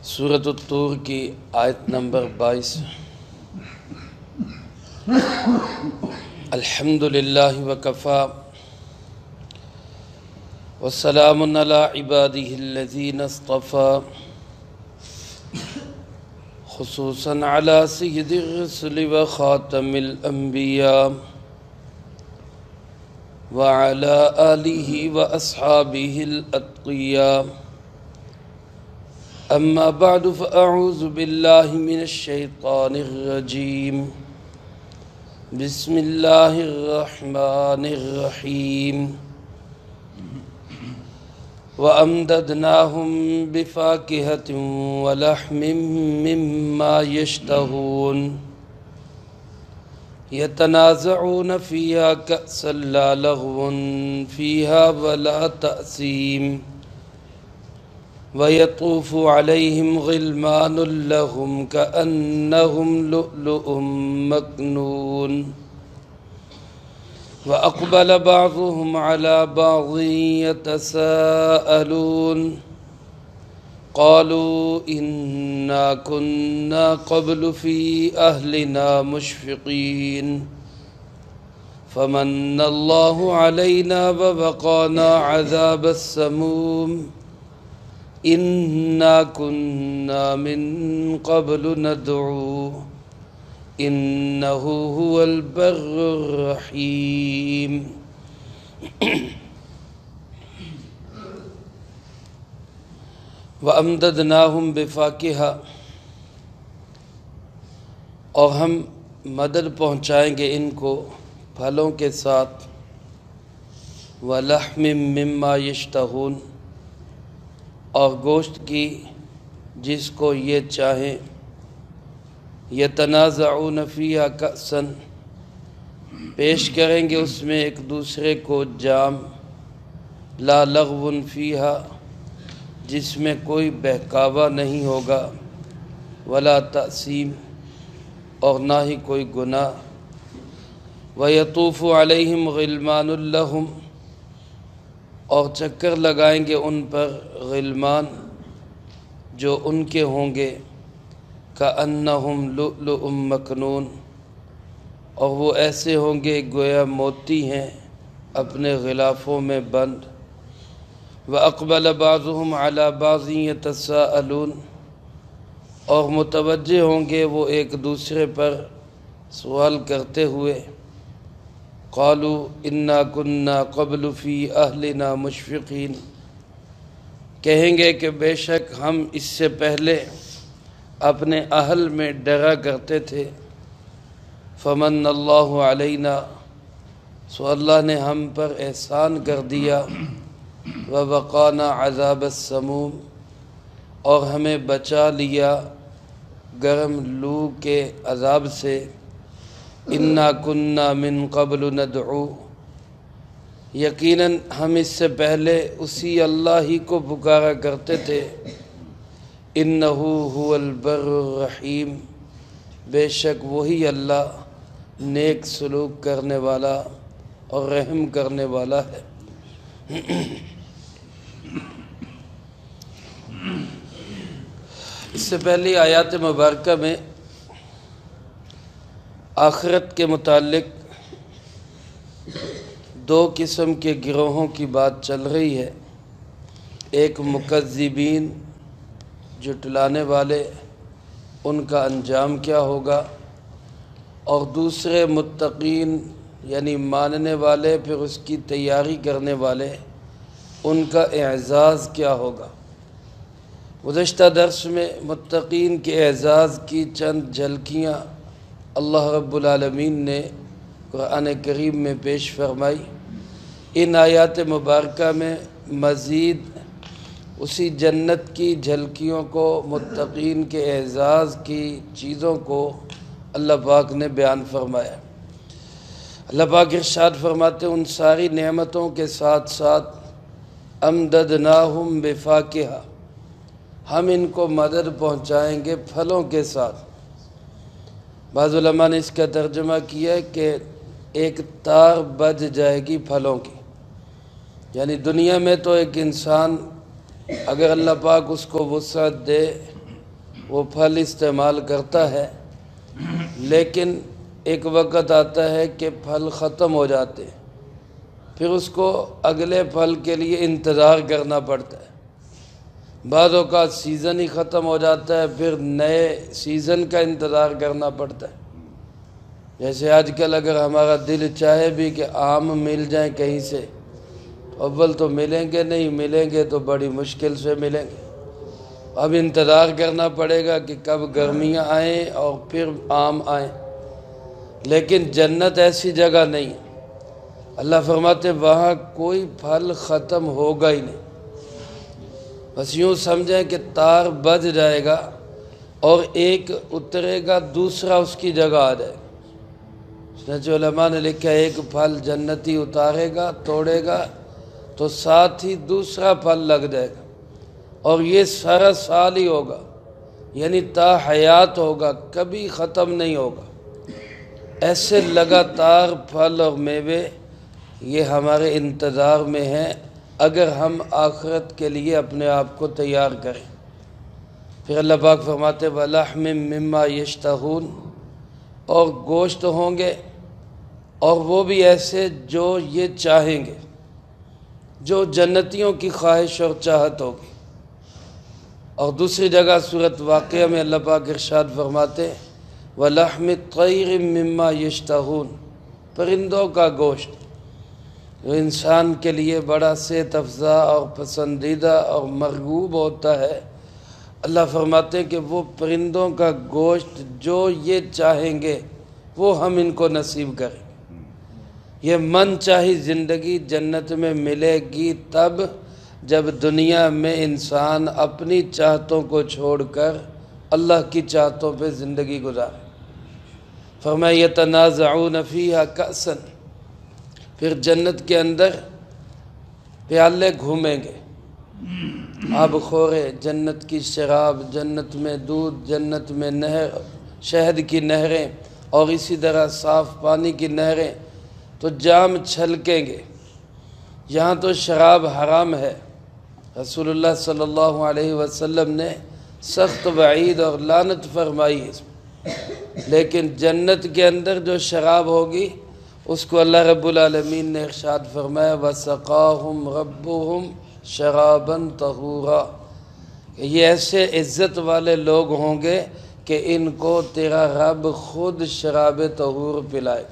سورۃ الطور کی آیت نمبر 22۔ الحمد للہ وکفی وسلام علی عبادہ الذین اصطفی، خصوصاً علی سید الرسل وخاتم الانبیاء وعلی آلہ واصحابہ الاتقیاء۔ اما بعد فاعوذ باللہ من الشیطان الرجیم، بسم اللہ الرحمن الرحیم۔ وَأَمْدَدْنَاهُمْ بِفَاكِهَةٍ وَلَحْمٍ مِّمَّا يَشْتَهُونَ يَتَنَازَعُونَ فِيهَا كَأْسًا لَا لَغْوٌ فِيهَا وَلَا تَأْثِيمٌ وَيَطُوفُ عَلَيْهِمْ غِلْمَانٌ لَّهُمْ كَأَنَّهُمْ لُؤْلُؤٌ مَّكْنُونٌ وَأَقْبَلَ بَعْضُهُمْ عَلَى بَعْضٍ يَتَسَاءَلُونَ قَالُوا إِنَّا كُنَّا قَبْلُ فِي أَهْلِنَا مُشْفِقِينَ فَمَنَّ اللَّهُ عَلَيْنَا وَوَقَانَا عَذَابَ السَّمُومِ إِنَّا كُنَّا مِن قَبْلُ نَدْعُوهُ إِنَّهُ هُوَ الْبَرُّ الرَّحِيمُ۔ وَأَمْدَدْنَاهُمْ بِفَاكِهَةٍ، اور ہم مدد پہنچائیں گے ان کو پھلوں کے ساتھ، وَلَحْمٍ مِّمَّا يَشْتَهُونَ، اور گوشت کی جس کو یہ چاہیں، یتنازعون فیہا کأساً، پیش کریں گے اس میں ایک دوسرے کو جام، لا لغو فیہا، جس میں کوئی بہکاوا نہیں ہوگا، ولا تأثیم، اور نہ ہی کوئی گناہ، وَيَطُوفُ عَلَيْهِمْ غِلْمَانٌ لَّهُمْ، اور چکر لگائیں گے ان پر غلمان جو ان کے ہوں گے، كَأَنَّهُمْ لُؤْلُؤٌ مَّكْنُونٌ، اور وہ ایسے ہوں گے گویا موتی ہیں اپنے غلافوں میں بند، وَأَقْبَلَ بَعْضُهُمْ عَلَى بَعْضٍ يَتَسَاءَلُونَ، اور متوجہ ہوں گے وہ ایک دوسرے پر سوال کرتے ہوئے، قالوا انا كنا قبل فی اہلنا مشفقین، کہیں گے کہ بے شک ہم اس سے پہلے اپنے اہل میں ڈرا کرتے تھے، فمن اللہ علینا، سو اللہ نے ہم پر احسان کر دیا، ووقانا عذاب السموم، اور ہمیں بچا لیا گرم لو کے عذاب سے، انا کننا من قبل ندعو، یقیناً ہم اس سے پہلے اسی اللہ ہی کو پکارا کرتے تھے، انہو هو البر الرحیم، بے شک وہی اللہ نیک سلوک کرنے والا اور رحم کرنے والا ہے۔ اس سے پہلی آیات مبارکہ میں آخرت کے متعلق دو قسم کے گروہوں کی بات چل رہی ہے، ایک مکذبین، جھٹلانے والے، ان کا انجام کیا ہوگا، اور دوسرے متقین یعنی ماننے والے پھر اس کی تیاری کرنے والے، ان کا اعزاز کیا ہوگا۔ گزشتہ درس میں متقین کے اعزاز کی چند جھلکیاں اللہ رب العالمین نے قرآن کریم میں پیش فرمائی۔ ان آیات مبارکہ میں مزید اسی جنت کی جھلکیوں کو، متقین کے اعزاز کی چیزوں کو اللہ پاک نے بیان فرمایا۔ اللہ پاک ارشاد فرماتے ان ساری نعمتوں کے ساتھ ساتھ امددناہم بفاکہہ، ہم ان کو مدد پہنچائیں گے پھلوں کے ساتھ۔ بعض علماء نے اس کا ترجمہ کیا کہ ایک تار بجھ جائے گی پھلوں کی، یعنی دنیا میں تو ایک انسان اگر اللہ پاک اس کو وسعت دے وہ پھل استعمال کرتا ہے، لیکن ایک وقت آتا ہے کہ پھل ختم ہو جاتے ہیں، پھر اس کو اگلے پھل کے لیے انتظار کرنا پڑتا ہے۔ بعض اوقات سیزن ہی ختم ہو جاتا ہے، پھر نئے سیزن کا انتظار کرنا پڑتا ہے۔ جیسے آج کل اگر ہمارا دل چاہے بھی کہ آم مل جائیں کہیں سے، اول تو ملیں گے نہیں، ملیں گے تو بڑی مشکل سے ملیں گے۔ اب انتظار کرنا پڑے گا کہ کب گرمیاں آئیں اور پھر آم آئیں۔ لیکن جنت ایسی جگہ نہیں ہے۔ اللہ فرماتے وہاں کوئی پھل ختم ہوگا ہی نہیں۔ بس یوں سمجھیں کہ تار بجھ جائے گا اور ایک اترے گا، دوسرا اس کی جگہ آ جائے گا۔ چنانچہ علماء نے لکھا ہے ایک پھل جنتی اتارے گا، توڑے گا تو ساتھ ہی دوسرا پھل لگ جائے گا، اور یہ سارا سال ہی ہوگا، یعنی تا حیات ہوگا، کبھی ختم نہیں ہوگا۔ ایسے لگاتار پھل اور میوے یہ ہمارے انتظار میں ہیں اگر ہم آخرت کے لیے اپنے آپ کو تیار کریں۔ پھر اللہ پاک فرماتے وَلَحْمٍ مِّمَّا يَشْتَهُونَ، اور گوشت ہوں گے، اور وہ بھی ایسے جو یہ چاہیں گے، جو جنتیوں کی خواہش اور چاہت ہوگی۔ اور دوسری جگہ سورۃ واقعہ میں اللہ پاک ارشاد فرماتے وَلَحْمِ الطَّيْرِ مِّمَّا يَشْتَهُونَ، پرندوں کا گوشت جو انسان کے لیے بڑا صحت افزا اور پسندیدہ اور مرغوب ہوتا ہے، اللہ فرماتے ہیں کہ وہ پرندوں کا گوشت جو یہ چاہیں گے وہ ہم ان کو نصیب کریں۔ یہ من چاہی زندگی جنت میں ملے گی تب جب دنیا میں انسان اپنی چاہتوں کو چھوڑ کر اللہ کی چاہتوں پہ زندگی گزارے۔ فرمایا یتنازعون فیہا کأسا، پھر جنت کے اندر پیالے گھومیں گے، آب خورے، جنت کی شراب، جنت میں دودھ، جنت میں نہر، شہد کی نہریں، اور اسی طرح صاف پانی کی نہریں، تو جام چھلکیں گے۔ یہاں تو شراب حرام ہے، رسول اللہ صلی اللہ علیہ وسلم نے سخت وعید اور لعنت فرمائی ہے اس میں، لیکن جنت کے اندر جو شراب ہوگی اس کو اللہ رب العالمین نے ارشاد فرمایا وَسَقَاهُمْ رَبُّهُمْ شَرَابًا طَهُورًا، کہ یہ ایسے عزت والے لوگ ہوں گے کہ ان کو تیرا رب خود شراب طہور پلائے،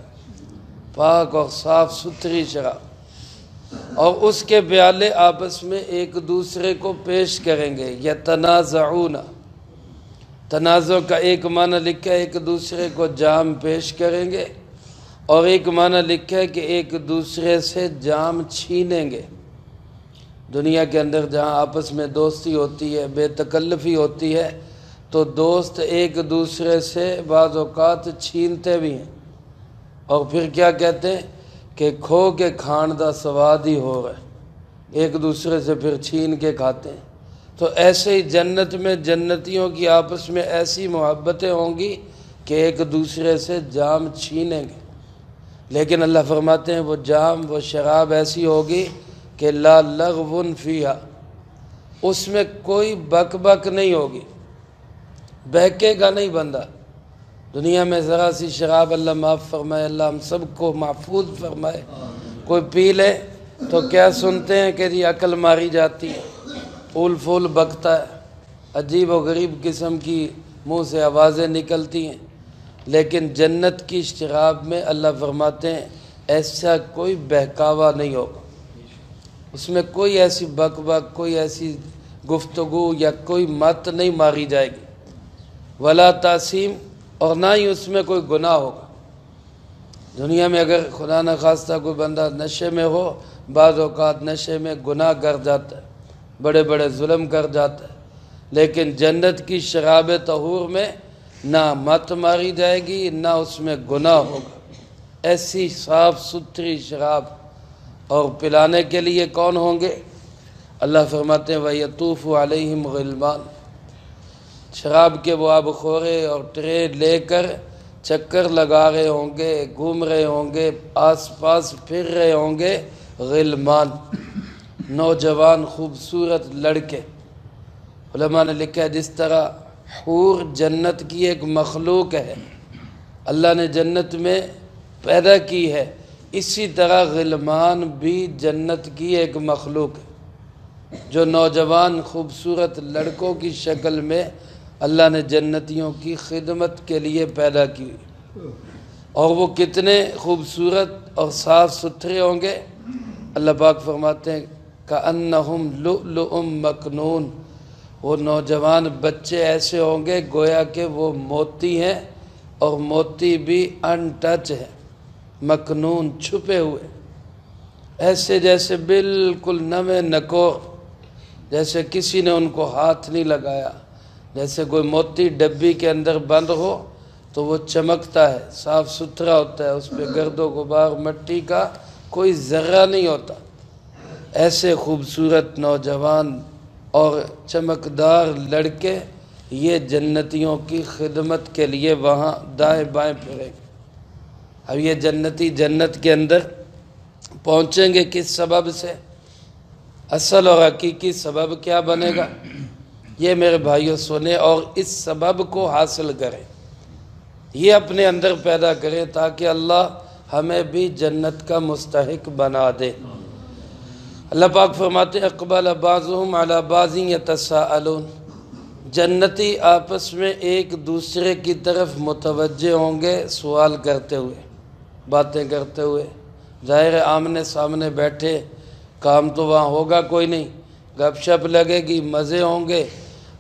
پاک اور صاف ستھری شراب، اور اس کے پیالے آپس میں ایک دوسرے کو پیش کریں گے۔ یتنازعون، تنازع کا ایک معنی لکھا ہے ایک دوسرے کو جام پیش کریں گے، اور ایک معنی لکھا ہے کہ ایک دوسرے سے جام چھینیں گے۔ دنیا کے اندر جہاں آپس میں دوستی ہوتی ہے، بے تکلفی ہوتی ہے، تو دوست ایک دوسرے سے بعض اوقات چھینتے بھی ہیں، اور پھر کیا کہتے ہیں کہ کھو کے کھان دا سواد ہی ہو رہا ہے، ایک دوسرے سے پھر چھین کے کھاتے ہیں۔ تو ایسے ہی جنت میں جنتیوں کی آپس میں ایسی محبتیں ہوں گی کہ ایک دوسرے سے جام چھینیں گے، لیکن اللہ فرماتے ہیں وہ جام، وہ شراب ایسی ہوگی کہ لا لغو فیہا، اس میں کوئی بک بک نہیں ہوگی، بہکے گا نہیں بندہ۔ دنیا میں ذرا سی شراب، اللہ معاف فرمائے، اللہ ہم سب کو محفوظ فرمائے، کوئی پی لے تو کیا سنتے ہیں کہ جی عقل ماری جاتی ہے، پھول پھول بکتا ہے، عجیب و غریب قسم کی منہ سے آوازیں نکلتی ہیں، لیکن جنت کی شراب میں اللہ فرماتے ہیں ایسا کوئی بہکاوا نہیں ہوگا، اس میں کوئی ایسی بک بک، کوئی ایسی گفتگو یا کوئی مت نہیں ماری جائے گی، ولا تاثیم، اور نہ ہی اس میں کوئی گناہ ہوگا۔ دنیا میں اگر خدا نہ خواستہ کوئی بندہ نشے میں ہو، بعض اوقات نشے میں گناہ کر جاتا ہے، بڑے بڑے ظلم کر جاتا ہے، لیکن جنت کی شراب طہور میں نہ مت ماری جائے گی، نہ اس میں گناہ ہوگا، ایسی صاف ستھری شراب۔ اور پلانے کے لیے کون ہوں گے؟ اللہ فرماتے ہیں وَيَطُوفُ عَلَيْهِمْ غِلْمَانٌ، شراب کے وہ آب خورے اور ٹرے لے کر چکر لگا رہے ہوں گے، گھوم رہے ہوں گے، آس پاس پھر رہے ہوں گے، غلمان، نوجوان خوبصورت لڑکے۔ علماء نے لکھا ہے جس طرح حور جنت کی ایک مخلوق ہے، اللہ نے جنت میں پیدا کی ہے، اسی طرح غلمان بھی جنت کی ایک مخلوق ہے جو نوجوان خوبصورت لڑکوں کی شکل میں اللہ نے جنتیوں کی خدمت کے لیے پیدا کی، اور وہ کتنے خوبصورت اور صاف ستھرے ہوں گے۔ اللہ پاک فرماتے ہیں کأنہم لؤلؤ مکنون، وہ نوجوان بچے ایسے ہوں گے گویا کہ وہ موتی ہیں، اور موتی بھی ان ٹچ ہے، مکنون چھپے ہوئے، ایسے جیسے بالکل نمے نکور، جیسے کسی نے ان کو ہاتھ نہیں لگایا۔ جیسے کوئی موتی ڈبی کے اندر بند ہو تو وہ چمکتا ہے، صاف ستھرا ہوتا ہے، اس پہ گرد و غبار مٹی کا کوئی ذرہ نہیں ہوتا۔ ایسے خوبصورت نوجوان اور چمکدار لڑکے یہ جنتیوں کی خدمت کے لیے وہاں دائیں بائیں پھریں گے۔ اب یہ جنتی جنت کے اندر پہنچیں گے کس سبب سے؟ اصل اور حقیقی سبب کیا بنے گا؟ یہ میرے بھائیوں سنیں اور اس سبب کو حاصل کریں، یہ اپنے اندر پیدا کریں تاکہ اللہ ہمیں بھی جنت کا مستحق بنا دے۔ اللہ پاک فرماتے ہیں اقبل بعضهم علی بعض یتساءلون، جنتی آپس میں ایک دوسرے کی طرف متوجہ ہوں گے سوال کرتے ہوئے، باتیں کرتے ہوئے۔ ظاہر ہے آمنے سامنے بیٹھے، کام تو وہاں ہوگا کوئی نہیں، گپ شپ لگے گی، مزے ہوں گے،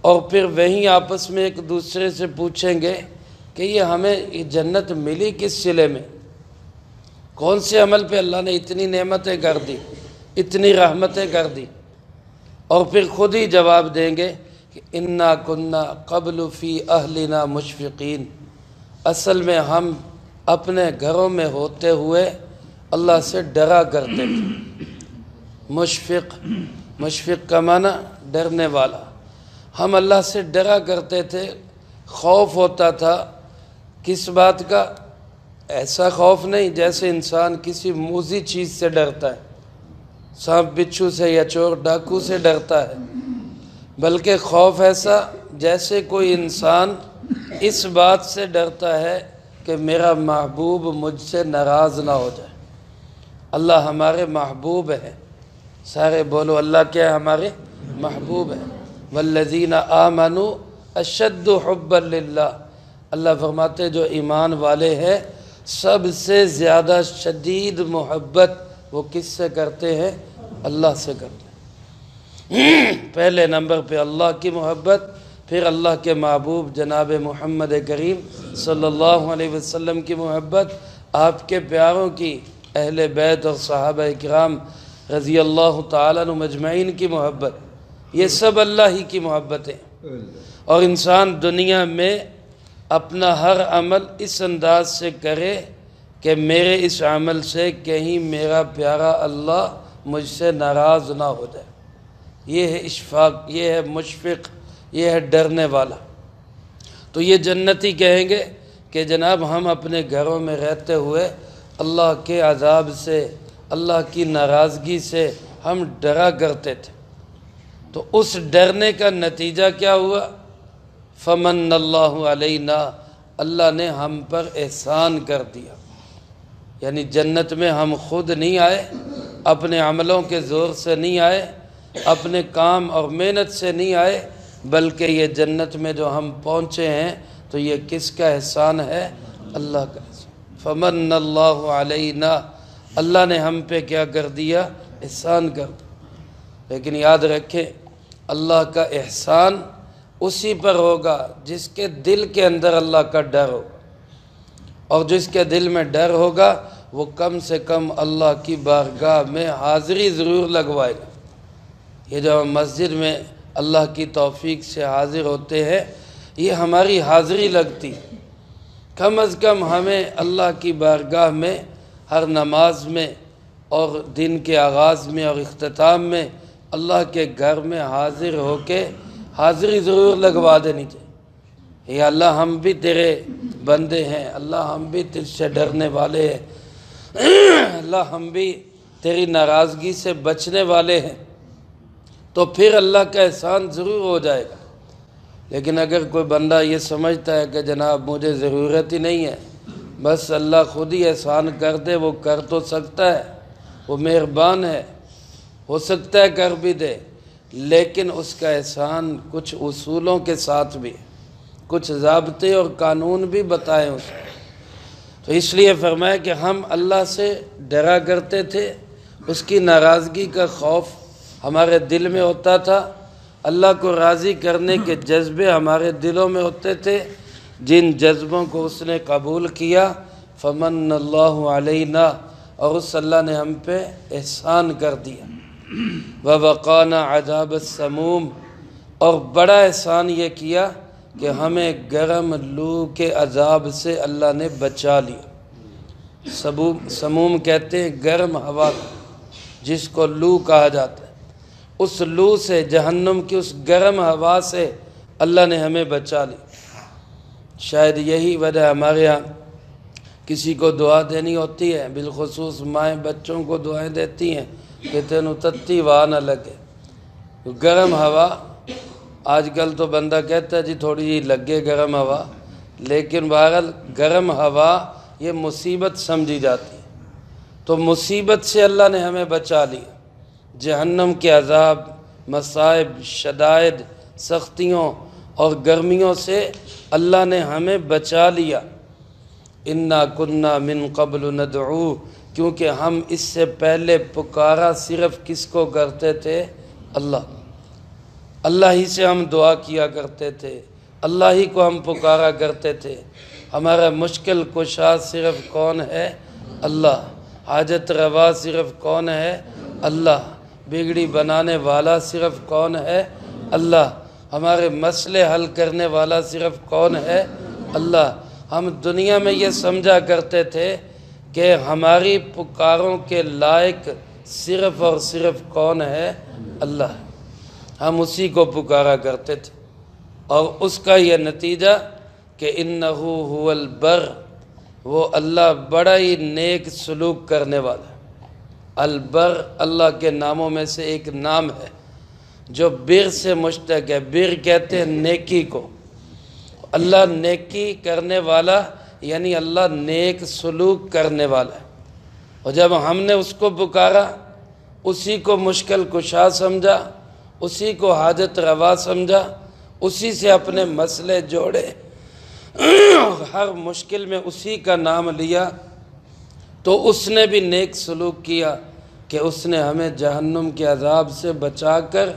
اور پھر وہیں آپس میں ایک دوسرے سے پوچھیں گے کہ یہ ہمیں یہ جنت ملی کس صلے میں، کون سے عمل پہ اللہ نے اتنی نعمتیں کر دی، اتنی رحمتیں کر دی، اور پھر خود ہی جواب دیں گے کہ انا کننا قبل فی اہلنا مشفقین، اصل میں ہم اپنے گھروں میں ہوتے ہوئے اللہ سے ڈرا کرتے تھے۔ مشفق کا معنی ڈرنے والا، ہم اللہ سے ڈرا کرتے تھے، خوف ہوتا تھا کس بات کا؟ ایسا خوف نہیں جیسے انسان کسی موذی چیز سے ڈرتا ہے، سانپ بچھو سے یا چور ڈاکو سے ڈرتا ہے، بلکہ خوف ایسا جیسے کوئی انسان اس بات سے ڈرتا ہے کہ میرا محبوب مجھ سے ناراض نہ ہو جائے۔ اللہ ہمارے محبوب ہے، سارے بولو اللہ کیا ہے؟ ہمارے محبوب ہے۔ والذین آمنوا اشد حبا للہ، اللہ فرماتے جو ایمان والے ہیں سب سے زیادہ شدید محبت وہ کس سے کرتے ہیں؟ اللہ سے کرتے ہیں۔ پہلے نمبر پہ اللہ کی محبت، پھر اللہ کے محبوب جناب محمد کریم صلی اللہ علیہ وسلم کی محبت، آپ کے پیاروں کی، اہل بیت اور صحابہ کرام رضی اللہ تعالیٰ عنہ مجمعین کی محبت، یہ سب اللہ ہی کی محبتیں۔ اور انسان دنیا میں اپنا ہر عمل اس انداز سے کرے کہ میرے اس عمل سے کہیں میرا پیارا اللہ مجھ سے ناراض نہ ہو جائے۔ یہ ہے اشفاق، یہ ہے مشفق، یہ ہے ڈرنے والا۔ تو یہ جنتی کہیں گے کہ جناب ہم اپنے گھروں میں رہتے ہوئے اللہ کے عذاب سے، اللہ کی ناراضگی سے ہم ڈرا کرتے تھے، تو اس ڈرنے کا نتیجہ کیا ہوا؟ فمن اللہ علینا، اللہ نے ہم پر احسان کر دیا۔ یعنی جنت میں ہم خود نہیں آئے، اپنے عملوں کے زور سے نہیں آئے، اپنے کام اور محنت سے نہیں آئے، بلکہ یہ جنت میں جو ہم پہنچے ہیں تو یہ کس کا احسان ہے؟ اللہ کا احسان۔ فمن اللہ علینا، اللہ نے ہم پہ کیا کر دیا؟ احسان کر دیا۔ لیکن یاد رکھیں اللہ کا احسان اسی پر ہوگا جس کے دل کے اندر اللہ کا ڈر ہوگا، اور جس کے دل میں ڈر ہوگا وہ کم سے کم اللہ کی بارگاہ میں حاضری ضرور لگوائے گا۔ یہ جو ہم مسجد میں اللہ کی توفیق سے حاضر ہوتے ہیں، یہ ہماری حاضری لگتی، کم از کم ہمیں اللہ کی بارگاہ میں ہر نماز میں اور دن کے آغاز میں اور اختتام میں اللہ کے گھر میں حاضر ہو کے حاضری ضرور لگوا دینی چاہیے۔ یا اللہ ہم بھی تیرے بندے ہیں، اللہ ہم بھی تجھ سے ڈرنے والے ہیں، اللہ ہم بھی تیری ناراضگی سے بچنے والے ہیں، تو پھر اللہ کا احسان ضرور ہو جائے گا۔ لیکن اگر کوئی بندہ یہ سمجھتا ہے کہ جناب مجھے ضرورت ہی نہیں ہے، بس اللہ خود ہی احسان کر دے، وہ کر تو سکتا ہے، وہ مہربان ہے، ہو سکتا ہے کر بھی دے، لیکن اس کا احسان کچھ اصولوں کے ساتھ بھی، کچھ ضابطے اور قانون بھی بتائیں اس کو۔ تو اس لیے فرمایا کہ ہم اللہ سے ڈرا کرتے تھے، اس کی ناراضگی کا خوف ہمارے دل میں ہوتا تھا، اللہ کو راضی کرنے کے جذبے ہمارے دلوں میں ہوتے تھے، جن جذبوں کو اس نے قبول کیا، فمن اللہ علینا، اور اس اللہ نے ہم پہ احسان کر دیا، ووقانا عذاب السموم، اور بڑا احسان یہ کیا کہ ہمیں گرم لو کے عذاب سے اللہ نے بچا لیا۔ سموم کہتے ہیں گرم ہوا، جس کو لو کہا جاتا ہے، اس لو سے، جہنم کی اس گرم ہوا سے اللہ نے ہمیں بچا لی۔ شاید یہی وجہ ہمارے ہاں کسی کو دعا دینی ہوتی ہے، بالخصوص مائیں بچوں کو دعائیں دیتی ہیں کہ تینوں تتی واہ نہ لگے، گرم ہوا۔ آج کل تو بندہ کہتا ہے جی تھوڑی جی لگے گرم ہوا، لیکن بہرحال گرم ہوا یہ مصیبت سمجھی جاتی ہے، تو مصیبت سے اللہ نے ہمیں بچا لیا، جہنم کے عذاب، مصائب، شدائد، سختیوں اور گرمیوں سے اللہ نے ہمیں بچا لیا۔ اِنَّا كُنَّا مِن قَبْلُ نَدْعُوهُ، کیونکہ ہم اس سے پہلے پکارا صرف کس کو کرتے تھے؟ اللہ ہی سے ہم دعا کیا کرتے تھے، اللہ ہی کو ہم پکارا کرتے تھے۔ ہمارا مشکل کشا صرف کون ہے؟ اللہ۔ حاجت روا صرف کون ہے؟ اللہ۔ بگڑی بنانے والا صرف کون ہے؟ اللہ۔ ہمارے مسئلے حل کرنے والا صرف کون ہے؟ اللہ۔ ہم دنیا میں یہ سمجھا کرتے تھے کہ ہماری پکاروں کے لائق صرف اور صرف کون ہے؟ اللہ۔ ہم اسی کو پکارا کرتے تھے، اور اس کا یہ نتیجہ کہ انہو هو البر، وہ اللہ بڑا ہی نیک سلوک کرنے والا ہے۔ البر اللہ کے ناموں میں سے ایک نام ہے جو بر سے مشتق ہے۔ بر کہتے ہیں نیکی کو، اللہ نیکی کرنے والا، یعنی اللہ نیک سلوک کرنے والا ہے۔ اور جب ہم نے اس کو پکارا، اسی کو مشکل کشا سمجھا، اسی کو حاجت روا سمجھا، اسی سے اپنے مسئلے جوڑے، ہر مشکل میں اسی کا نام لیا، تو اس نے بھی نیک سلوک کیا کہ اس نے ہمیں جہنم کے عذاب سے بچا کر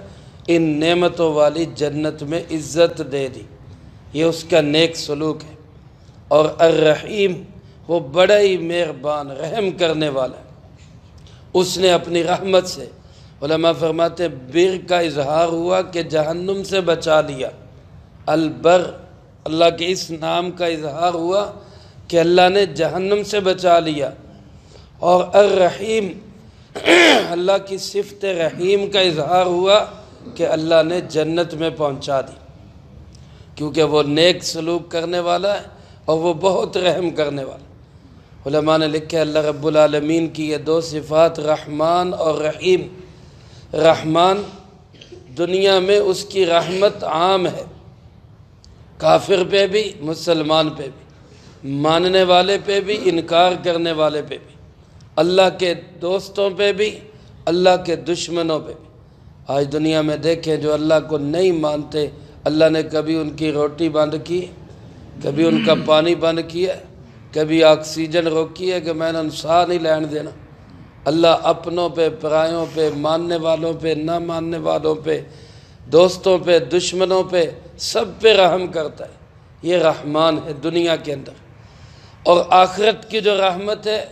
ان نعمتوں والی جنت میں عزت دے دی۔ یہ اس کا نیک سلوک ہے۔ اور الرحیم، وہ بڑا ہی مہربان، رحم کرنے والا ہے۔ اس نے اپنی رحمت سے، علماء فرماتے ہیں بر کا اظہار ہوا کہ جہنم سے بچا لیا۔ البر، اللہ کے اس نام کا اظہار ہوا کہ اللہ نے جہنم سے بچا لیا۔ اور الرحیم، اللہ کی صفت رحیم کا اظہار ہوا کہ اللہ نے جنت میں پہنچا دی، کیونکہ وہ نیک سلوک کرنے والا ہے اور وہ بہت رحم کرنے والا ہے۔ علماء نے لکھا ہے اللہ رب العالمین کی یہ دو صفات، رحمان اور رحیم۔ رحمان، دنیا میں اس کی رحمت عام ہے، کافر پہ بھی، مسلمان پہ بھی، ماننے والے پہ بھی، انکار کرنے والے پہ بھی، اللہ کے دوستوں پہ بھی، اللہ کے دشمنوں پہ بھی۔ آج دنیا میں دیکھیں جو اللہ کو نہیں مانتے، اللہ نے کبھی ان کی روٹی بند کی، کبھی ان کا پانی بند کیا، کبھی آکسیجن روکی ہے کہ میں نے سانس نہیں لین دینا۔ اللہ اپنوں پہ، پرایوں پہ، ماننے والوں پہ، نہ ماننے والوں پہ، دوستوں پہ، دشمنوں پہ، سب پہ رحم کرتا ہے۔ یہ رحمان ہے دنیا کے اندر۔ اور آخرت کی جو رحمت ہے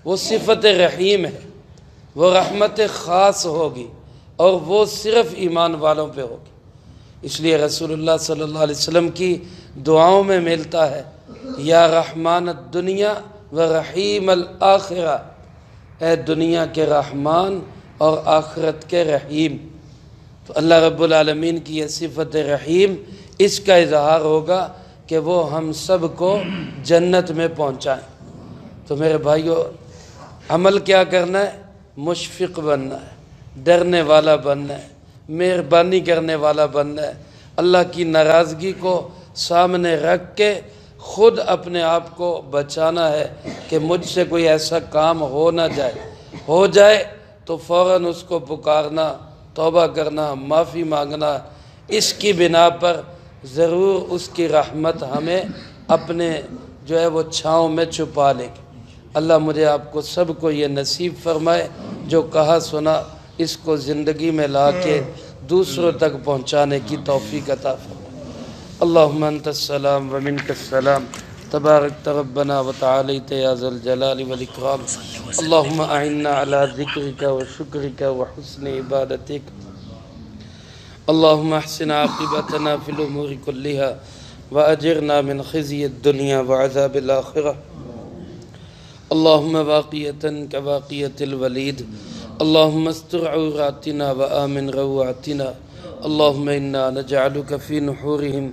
وہ صفت رحیم ہے، وہ رحمت خاص ہوگی، اور وہ صرف ایمان والوں پہ ہوگی۔ اس لیے رسول اللہ صلی اللہ علیہ وسلم کی دعاؤں میں ملتا ہے، یا رحمان الدنیا و رحیم الآخرہ، اے دنیا کے رحمان اور آخرت کے رحیم۔ تو اللہ رب العالمین کی یہ صفت رحیم، اس کا اظہار ہوگا کہ وہ ہم سب کو جنت میں پہنچائیں۔ تو میرے بھائیو، عمل کیا کرنا ہے؟ مشفق بننا ہے، ڈرنے والا بننا ہے، مہربانی کرنے والا بننا ہے، اللہ کی ناراضگی کو سامنے رکھ کے خود اپنے آپ کو بچانا ہے کہ مجھ سے کوئی ایسا کام ہو جائے تو فوراً اس کو پکارنا، توبہ کرنا، معافی مانگنا، اس کی بنا پر ضرور اس کی رحمت ہمیں اپنے جو ہے وہ چھاؤں میں چھپا لے گی۔ اللہ مجھے آپ کو سب کو یہ نصیب فرمائے، جو کہا سنا اس کو زندگی میں لا کے دوسروں تک پہنچانے کی توفیق عطا فرمائے۔ اللہم انت السلام ومنک السلام، تبارک ربنا وتعالیت یا ذا الجلال والاکرام۔ اللہم اعنا علی ذکرک وشکرک وحسن عبادتک۔ اللہم احسن عاقبتنا فی الامور کلہا واجرنا من خزی الدنیا وعذاب الآخرہ۔ اللہم باقیتا کباقیت الولید، اللہم استر عوراتنا وآمن روعاتنا، اللہم انا نجعلک فی نحورہم